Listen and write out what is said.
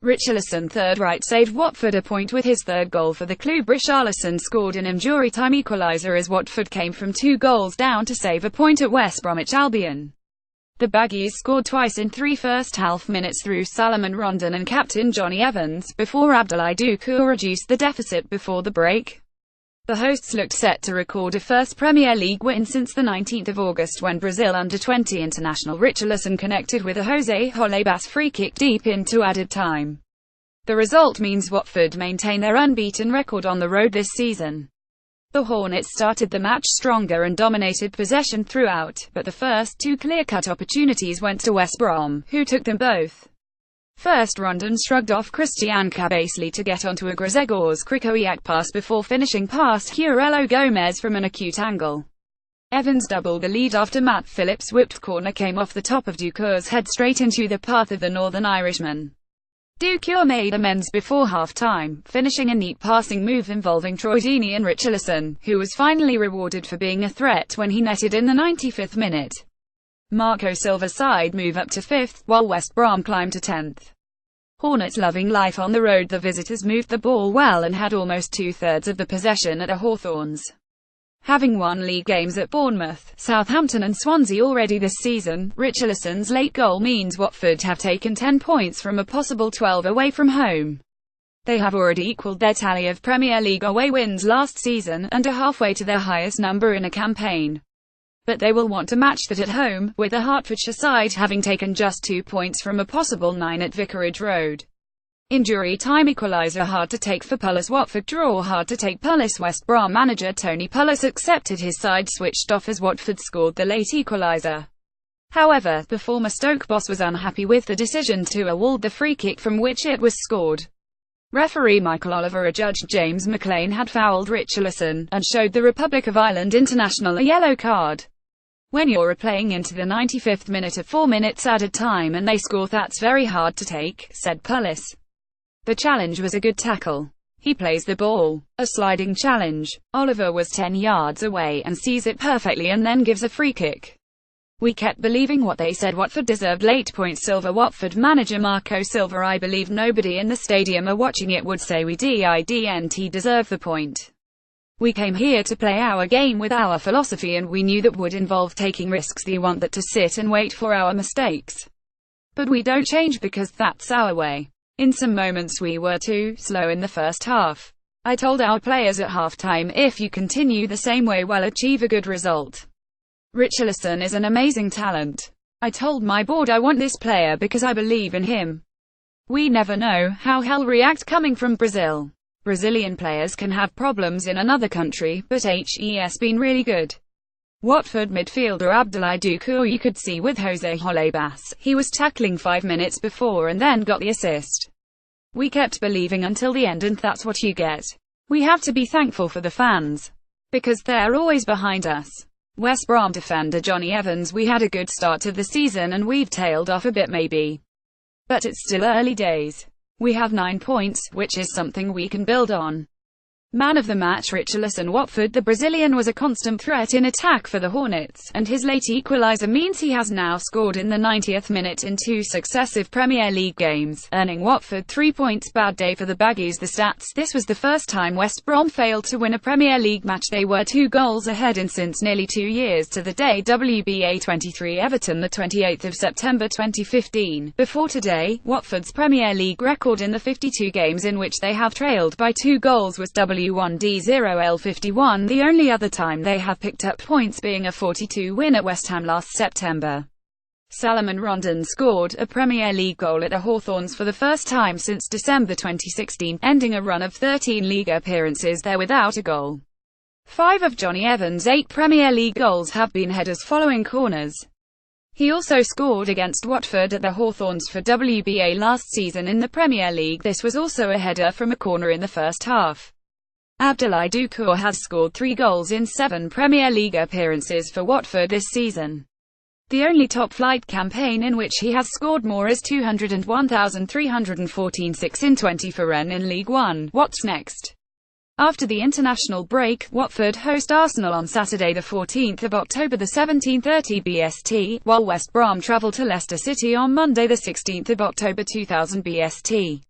Richarlison third right saved Watford a point with his third goal for the club. Richarlison scored an injury time equaliser as Watford came from 2 goals down to save a point at West Bromwich Albion. The Baggies scored twice in 3 first-half minutes through Salomon Rondon and captain Johnny Evans, before Abdoulaye Doucouré reduced the deficit before the break. The hosts looked set to record a first Premier League win since the 19th of August when Brazil under-20 international Richarlison connected with a José Holebas free-kick deep into added time. The result means Watford maintain their unbeaten record on the road this season. The Hornets started the match stronger and dominated possession throughout, but the first 2 clear-cut opportunities went to West Brom, who took them both. First, Rondon shrugged off Christian Cabasely to get onto a Grzegorz Krychowiak pass before finishing past Hurello Gomez from an acute angle. Evans doubled the lead after Matt Phillips' whipped corner came off the top of Doucouré's head straight into the path of the Northern Irishman. Doucouré made amends before half-time, finishing a neat passing move involving Troy Deeney and Richarlison, who was finally rewarded for being a threat when he netted in the 95th minute. Marco Silva's side move up to 5th, while West Brom climbed to 10th. Hornets loving life on the road. The visitors moved the ball well and had almost 2/3 of the possession at the Hawthorns. Having won league games at Bournemouth, Southampton and Swansea already this season, Richarlison's late goal means Watford have taken 10 points from a possible 12 away from home. They have already equalled their tally of Premier League away wins last season, and are halfway to their highest number in a campaign. But they will want to match that at home, with the Hertfordshire side having taken just 2 points from a possible 9 at Vicarage Road. Injury time equaliser hard to take for Pulis. Watford draw hard to take. Pulis. West Brom manager Tony Pulis accepted his side switched off as Watford scored the late equaliser. However, the former Stoke boss was unhappy with the decision to award the free kick from which it was scored. Referee Michael Oliver adjudged James McLean had fouled Richarlison, and showed the Republic of Ireland international a yellow card. When you're replaying into the 95th minute of 4 minutes added time and they score, that's very hard to take, said Pulis. The challenge was a good tackle. He plays the ball. A sliding challenge. Oliver was 10 yards away and sees it perfectly and then gives a free kick. We kept believing what they said. Watford deserved late points. Silva. Watford manager Marco Silva. I believe nobody in the stadium or watching it would say we didn't deserve the point. We came here to play our game with our philosophy and we knew that would involve taking risks. We want that to sit and wait for our mistakes. But we don't change because that's our way. In some moments we were too slow in the first half. I told our players at halftime, if you continue the same way we'll achieve a good result. Richarlison is an amazing talent. I told my board I want this player because I believe in him. We never know how he'll react coming from Brazil. Brazilian players can have problems in another country, but he's been really good. Watford midfielder Abdoulaye Doucouré, you could see with José Holebas, he was tackling 5 minutes before and then got the assist. We kept believing until the end and that's what you get. We have to be thankful for the fans, because they're always behind us. West Brom defender Johnny Evans, we had a good start to the season and we've tailed off a bit maybe. But it's still early days. We have 9 points, which is something we can build on. Man of the match Richarlison. Watford. The Brazilian was a constant threat in attack for the Hornets, and his late equaliser means he has now scored in the 90th minute in 2 successive Premier League games, earning Watford 3 points. Bad day for the Baggies. The stats. This was the first time West Brom failed to win a Premier League match. They were 2 goals ahead in since nearly 2 years to the day. WBA 23 Everton, the 28th of September 2015. Before today, Watford's Premier League record in the 52 games in which they have trailed by 2 goals was W1D0L51, the only other time they have picked up points being a 42 win at West Ham last September. Salomon Rondon scored a Premier League goal at the Hawthorns for the first time since December 2016, ending a run of 13 league appearances there without a goal. 5 of Johnny Evans' 8 Premier League goals have been headers following corners. He also scored against Watford at the Hawthorns for WBA last season in the Premier League. This was also a header from a corner in the first half. Abdoulaye Doucouré has scored 3 goals in 7 Premier League appearances for Watford this season. The only top-flight campaign in which he has scored more is 201,314 6 in 20 for Rennes in League One. What's next? After the international break, Watford host Arsenal on Saturday the 14th of October the 17:30 BST, while West Brom travel to Leicester City on Monday the 16th of October 2000 BST.